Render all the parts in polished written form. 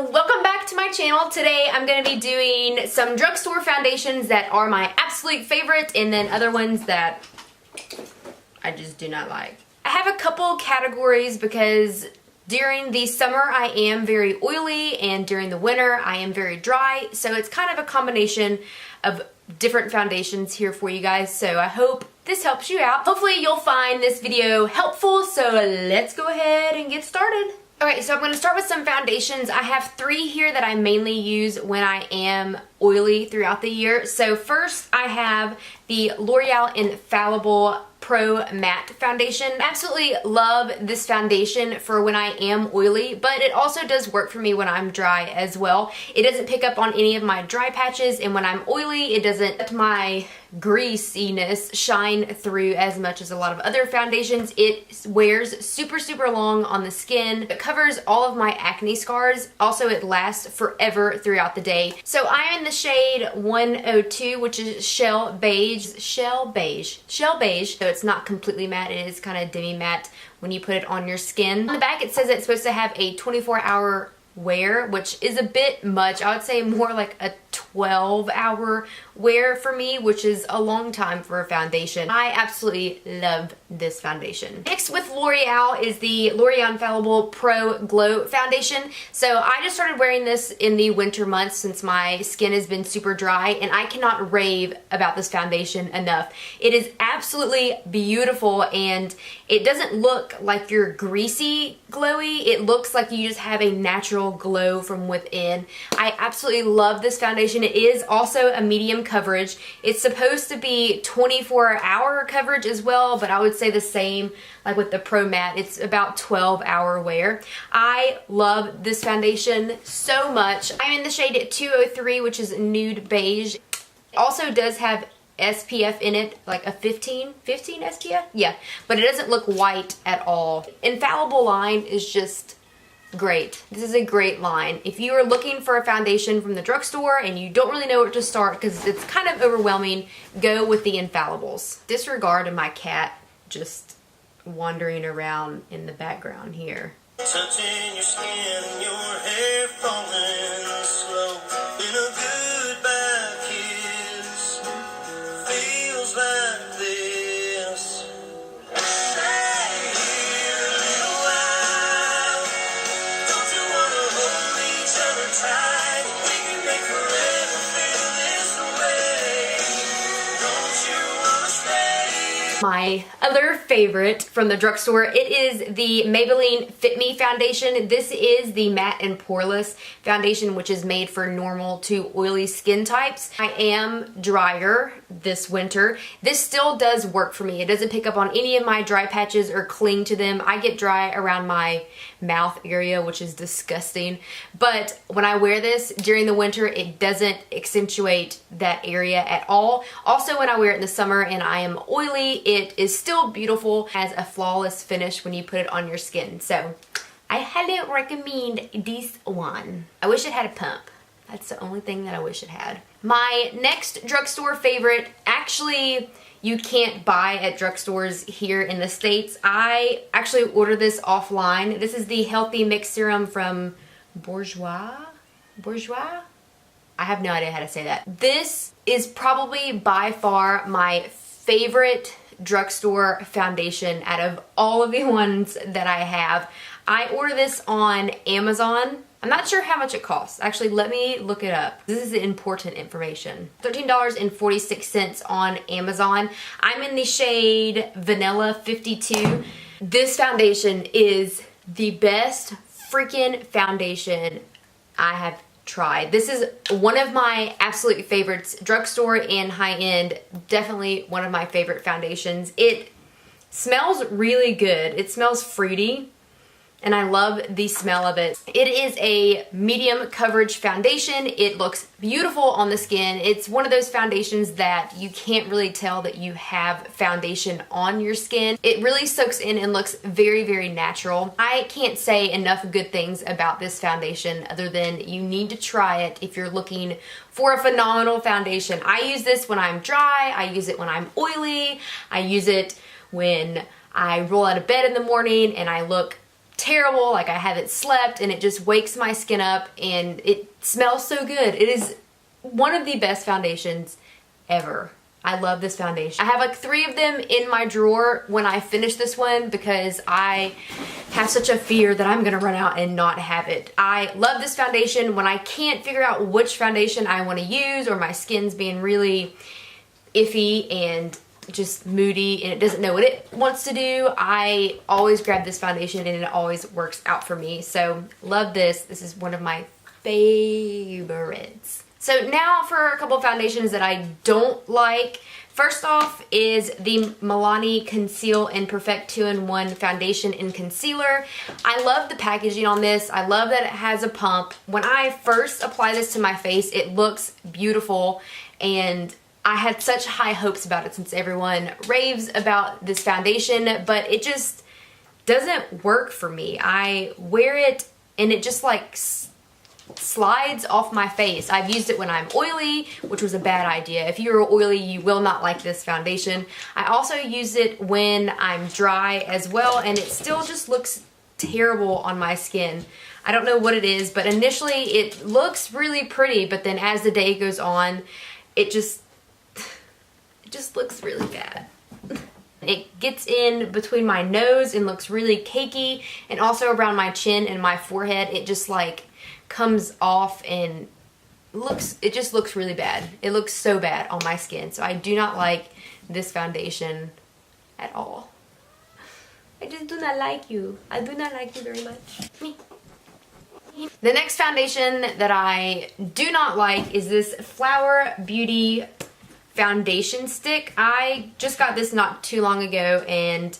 welcome back to my channel. Today I'm going to be doing some drugstore foundations that are my absolute favorite and then other ones that I just do not like. I have a couple categories because during the summer I am very oily and during the winter I am very dry, so it's kind of a combination of different foundations here for you guys, so I hope this helps you out. Hopefully you'll find this video helpful, so let's go ahead and get started. Okay, so I'm going to start with some foundations. I have three here that I mainly use when I am oily throughout the year. So first I have the L'Oreal Infallible Pro Matte Foundation. I absolutely love this foundation for when I am oily, but it also does work for me when I'm dry as well. It doesn't pick up on any of my dry patches, and when I'm oily, it doesn't let my greasiness shine through as much as a lot of other foundations. It wears super long on the skin. It covers all of my acne scars. Also, it lasts forever throughout the day. So I am in the shade 102, which is Shell Beige. So it's not completely matte, it is kind of demi matte when you put it on your skin. On the back it says it's supposed to have a 24-hour wear, which is a bit much. I would say more like a 12-hour wear for me, which is a long time for a foundation. I absolutely love this foundation. Next with L'Oreal is the L'Oreal Infallible Pro Glow Foundation. So I just started wearing this in the winter months since my skin has been super dry, and I cannot rave about this foundation enough. It is absolutely beautiful, and it doesn't look like you're greasy glowy. It looks like you just have a natural glow from within. I absolutely love this foundation. It is also a medium coverage. It's supposed to be 24-hour coverage as well, but I would say the same like with the Pro Matte. It's about 12-hour wear. I love this foundation so much. I'm in the shade 203, which is nude beige. It also does have SPF in it, like a 15 SPF? Yeah, but it doesn't look white at all. Infallible line is just great. This is a great line. If you are looking for a foundation from the drugstore and you don't really know where to start because it's kind of overwhelming, go with the Infallibles. Disregard of my cat just wandering around in the background here. Touching your skin and your hair falling slow in a goodbye kiss feels like this. Stay here a little while. Don't you wanna hold each other tight? We can make forever feel this way. Don't you wanna stay? My other favorite from the drugstore, it is the Maybelline Fit Me foundation. This is the matte and poreless foundation, which is made for normal to oily skin types. I am drier this winter. This still does work for me. It doesn't pick up on any of my dry patches or cling to them. I get dry around my mouth area, which is disgusting, but when I wear this during the winter, it doesn't accentuate that area at all. Also, when I wear it in the summer and I am oily, it is still beautiful, has a flawless finish when you put it on your skin. So I highly recommend this one. I wish it had a pump. That's the only thing that I wish it had. My next drugstore favorite, actually you can't buy at drugstores here in the States. I actually ordered this offline. This is the Healthy Mix Serum from Bourgeois? I have no idea how to say that. This is probably by far my favorite drugstore foundation out of all of the ones that I have. I ordered this on Amazon. I'm not sure how much it costs. Actually, let me look it up. This is important information. $13.46 on Amazon. I'm in the shade Vanilla 52. This foundation is the best freaking foundation I have tried. This is one of my absolute favorites. Drugstore and high-end, definitely one of my favorite foundations. It smells really good. It smells fruity, and I love the smell of it. It is a medium coverage foundation. It looks beautiful on the skin. It's one of those foundations that you can't really tell that you have foundation on your skin. It really soaks in and looks very natural. I can't say enough good things about this foundation other than you need to try it if you're looking for a phenomenal foundation. I use this when I'm dry. I use it when I'm oily. I use it when I roll out of bed in the morning and I look terrible, like I haven't slept, and it just wakes my skin up, and it smells so good. It is one of the best foundations ever. I love this foundation. I have like 3 of them in my drawer when I finish this one because I have such a fear that I'm gonna run out and not have it. I love this foundation when I can't figure out which foundation I want to use, or my skin's being really iffy and just moody and it doesn't know what it wants to do. I always grab this foundation and it always works out for me. So love this. This is one of my favorites. So now for a couple of foundations that I don't like. First off is the Milani Conceal and Perfect 2-in-1 foundation and concealer. I love the packaging on this. I love that it has a pump. When I first apply this to my face, it looks beautiful, and I had such high hopes about it since everyone raves about this foundation, but it just doesn't work for me. I wear it and it just like slides off my face. I've used it when I'm oily, which was a bad idea. If you're oily, you will not like this foundation. I also use it when I'm dry as well, and it still just looks terrible on my skin. I don't know what it is, but initially it looks really pretty, but then as the day goes on, it just looks really bad. It gets in between my nose and looks really cakey, and also around my chin and my forehead. It just like comes off and it just looks really bad. It looks so bad on my skin. So I do not like this foundation at all. I just do not like you. I do not like you very much. Me. The next foundation that I do not like is this Flower Beauty foundation stick. I just got this not too long ago, and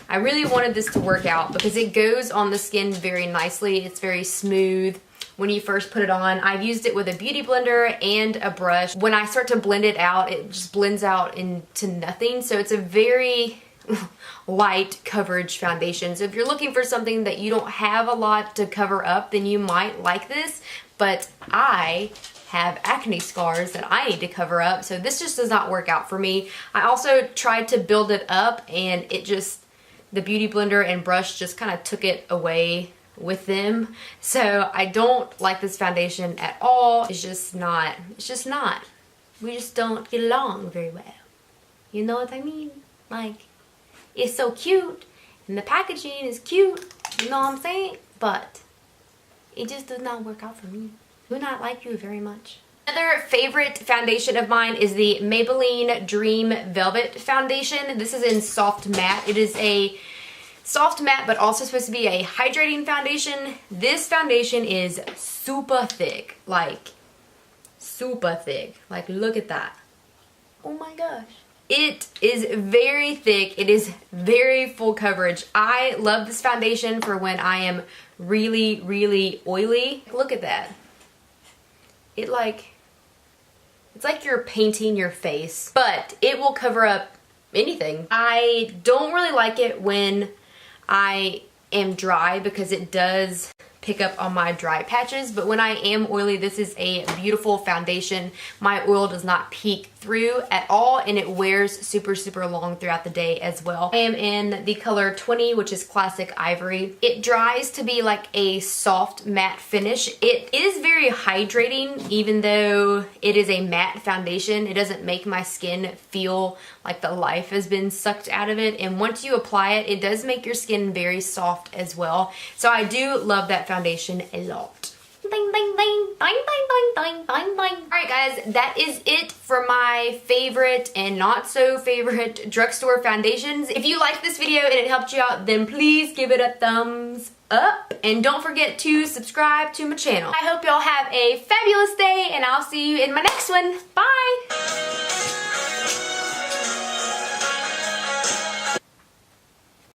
I really wanted this to work out because it goes on the skin very nicely. It's very smooth when you first put it on. I've used it with a beauty blender and a brush. When I start to blend it out, it just blends out into nothing. So it's a very light coverage foundation. So if you're looking for something that you don't have a lot to cover up, then you might like this. But I have acne scars that I need to cover up, so this just does not work out for me. I also tried to build it up, and it just, the beauty blender and brush just kind of took it away with them. So I don't like this foundation at all. It's just not. We just don't get along very well. You know what I mean? Like, it's so cute, and the packaging is cute, you know what I'm saying? But it just does not work out for me. Do not like you very much. Another favorite foundation of mine is the Maybelline Dream Velvet Foundation. This is in Soft Matte. It is a soft matte, but also supposed to be a hydrating foundation. This foundation is super thick, like super thick. Like, look at that. Oh my gosh. It is very thick. It is very full coverage. I love this foundation for when I am really, really oily. Look at that. It's like you're painting your face, but it will cover up anything. I don't really like it when I am dry because it does pick up on my dry patches, but when I am oily, this is a beautiful foundation. My oil does not peek through at all, and it wears super, super long throughout the day as well. I am in the color 20, which is Classic Ivory. It dries to be like a soft matte finish. It is very hydrating, even though it is a matte foundation. It doesn't make my skin feel like the life has been sucked out of it, and once you apply it, it does make your skin very soft as well. So I do love that foundation a lot. Ding, ding, ding, ding, ding, ding, ding, ding. Alright guys, that is it for my favorite and not so favorite drugstore foundations. If you liked this video and it helped you out, then please give it a thumbs up. And don't forget to subscribe to my channel. I hope y'all have a fabulous day, and I'll see you in my next one. Bye!